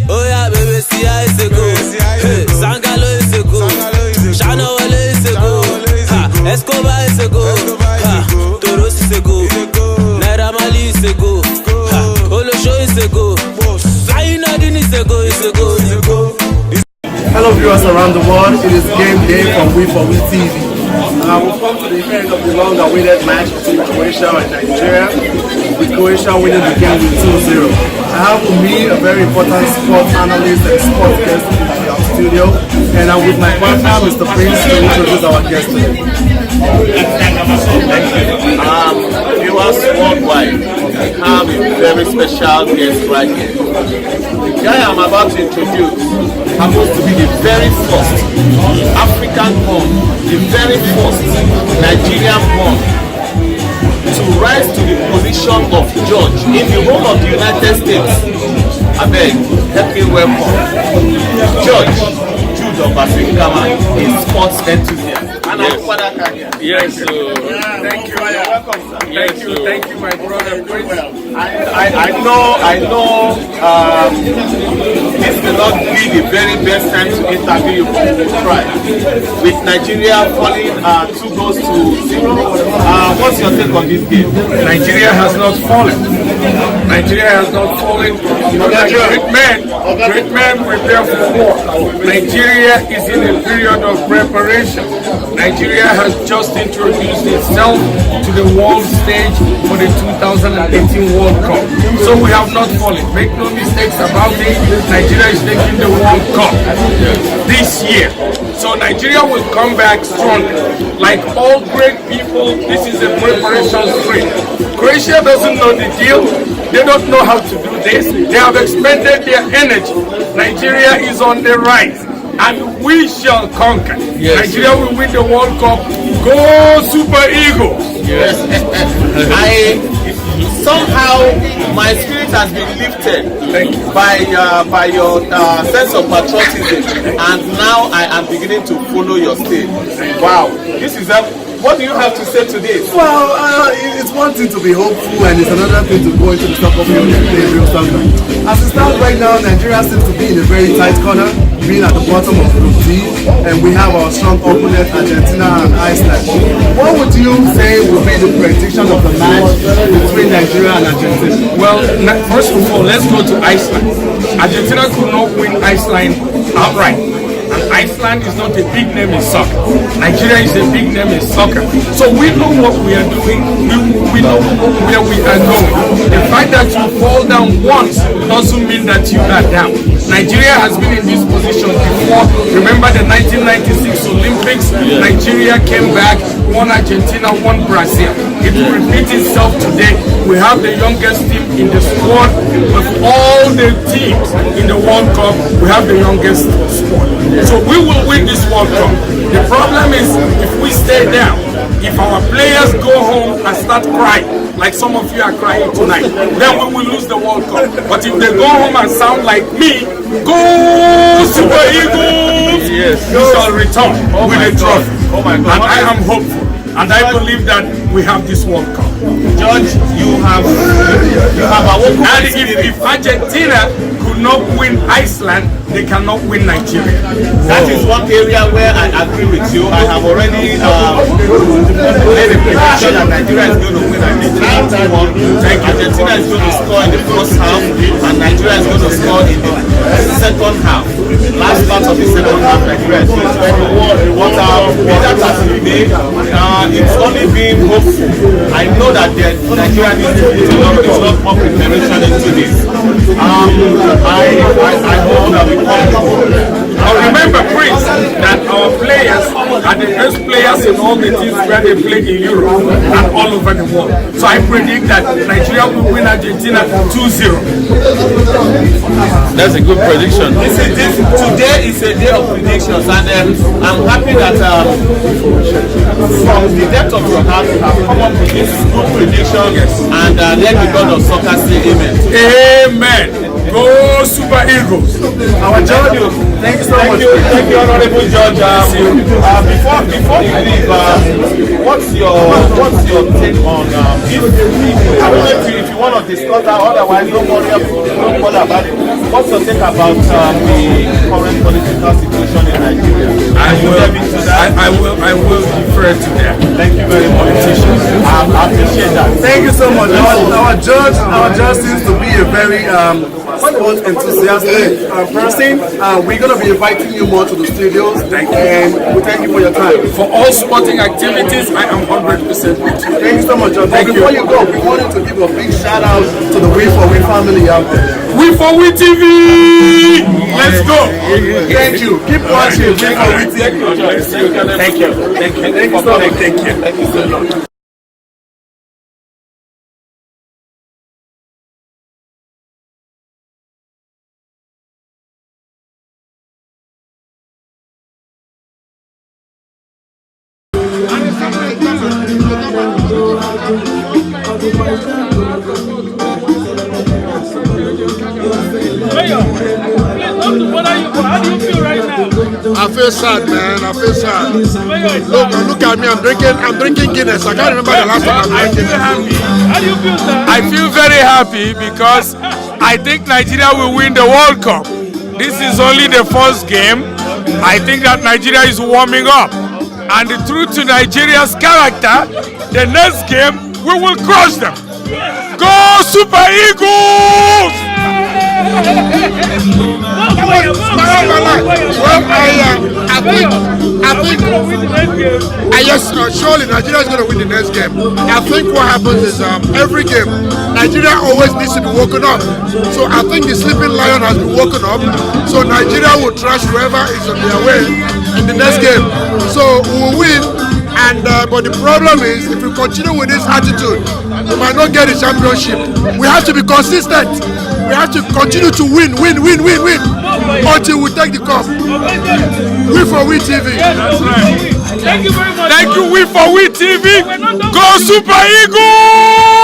Oh yeah, baby, see how it's a go. Hey, Sangalo is a go. Shana Wale is a go. Escobar is a go. Toros is a go. Naira Marley is a go. Olosho is a go. Ayinadin is a go. Hello viewers around the world, it is game day from We4We TV. We've come to the end of the long-awaited match between Croatia and Nigeria, with Croatia winning the game with 2-0. I have with me a very important sports analyst and sports guest in our studio, and I'm with my partner, Mr. Prince, to introduce our guest today. Viewers worldwide, I have a very special guest right here. The guy I'm about to introduce happens to be the very first African-born, the very first Nigerian-born to rise to the position of judge in the whole of the United States. I beg, help me welcome Judge Jude Obasinkama, a sports enthusiast. Yes, thank you. Welcome, sir. Thank you, my brother. I know. This may not be the very best time to interview you, but try. With Nigeria falling 2-0, what's your take on this game? Nigeria has not fallen. Nigeria has not fallen. Great men prepare for war. Nigeria is in a period of preparation. Nigeria has just introduced itself to the world stage for the 2018 World Cup. So we have not fallen. Make no mistakes about it. Nigeria is taking the World Cup this year. So Nigeria will come back stronger. Like all great people, this is a preparation sprint. Croatia doesn't know the deal. They don't know how to do this. They have expended their energy. Nigeria is on the rise. And we shall conquer. Yes. Nigeria will win the World Cup. Go Super Eagles! Yes. Somehow my spirit has been lifted by your sense of patriotism, and now I am beginning to follow your state. Wow, this is what do you have to say to this? Well, it's one thing to be hopeful, and it's another thing to go into the soccer field and play real soccer. As it stands right now, Nigeria seems to be in a very tight corner, being at the bottom of Group D, and we have our strong opponent Argentina and Iceland. What would you say will be the prediction of the match between Nigeria and Argentina? Well, first of all, let's go to Iceland. Argentina could not win Iceland outright. And Iceland is not a big name in soccer. Nigeria is a big name in soccer. So we know what we are doing. We know where we are going. The fact that you fall down once doesn't mean that you are down. Nigeria has been in this position before. Remember the 1996 Olympics? Nigeria came back, won Argentina, won Brazil. It will repeat itself today. We have the youngest team in the squad. Of all the teams in the World Cup, we have the youngest squad. So we will win this World Cup. The problem is if we stay down, if our players go home and start crying, like some of you are crying tonight, then we will lose the World Cup. But if they go home and sound like me, go Super Eagles, yes, we shall return with a trophy. Oh my God. And I am hopeful. And I believe that we have this World Cup. Judge, you have awoken. And if Argentina could not win Iceland, they cannot win Nigeria. That is one area where I agree with you. I have already made a prediction that Nigeria is going to win Argentina 2-1. Argentina is going to score in the first half, and Nigeria is going to score in the second half. Last part of the second half, Nigeria is going to score. What that has been made, it's only being hopeful. I know that Nigeria needs to put a lot more preparation into this. I hope that we come. Remember, Prince, that our players are the best players in all the teams where they play in Europe and all over the world. So I predict that Nigeria will win Argentina 2-0. That's a good prediction. Today is a day of predictions, and I'm happy that from the depth of your heart you have come up with this good prediction, and let the God of soccer say amen. Amen. Go Super Eagles. Eagles. Our judge, thank you so much. Thank you, Honorable Judge. Before you leave, what's your take on if I don't know if you want to discuss that, otherwise don't worry about it. What's your take about the current political situation in Nigeria? I will defer to that. Thank you very much. I appreciate that. Thank you so much. Our judge seems to be a very sports enthusiastic person. We're going to be inviting you more to the studios. And we thank you for your time. For all sporting activities, I am 100% with you. Thank you so much, John. Before you go, we wanted to give a big shout out to the We for We family out there. We for We TV! Let's go! Thank you. Keep watching We for We TV. Thank you. Thank you. Thank you so much. Thank you so much. How do you feel right now? I feel sad, man. I feel sad. Look at me. I'm drinking Guinness. I can't remember the last time I drank Guinness. How do you feel, sir? I feel very happy because I think Nigeria will win the World Cup. This is only the first game. I think that Nigeria is warming up. And the truth to Nigeria's character, the next game, we will crush them. Go Super Eagles! Surely Nigeria is going to win the next game. I think what happens is every game, Nigeria always needs to be woken up. So I think the sleeping lion has been woken up. So Nigeria will trash whoever is on their way in the next game. So we will win. And but the problem is, if we continue with this attitude, we might not get the championship. We have to be consistent. We have to continue to win until we take the cup. We for We TV. That's right. Thank you very much. Thank you, We for We TV. Go Super Eagles!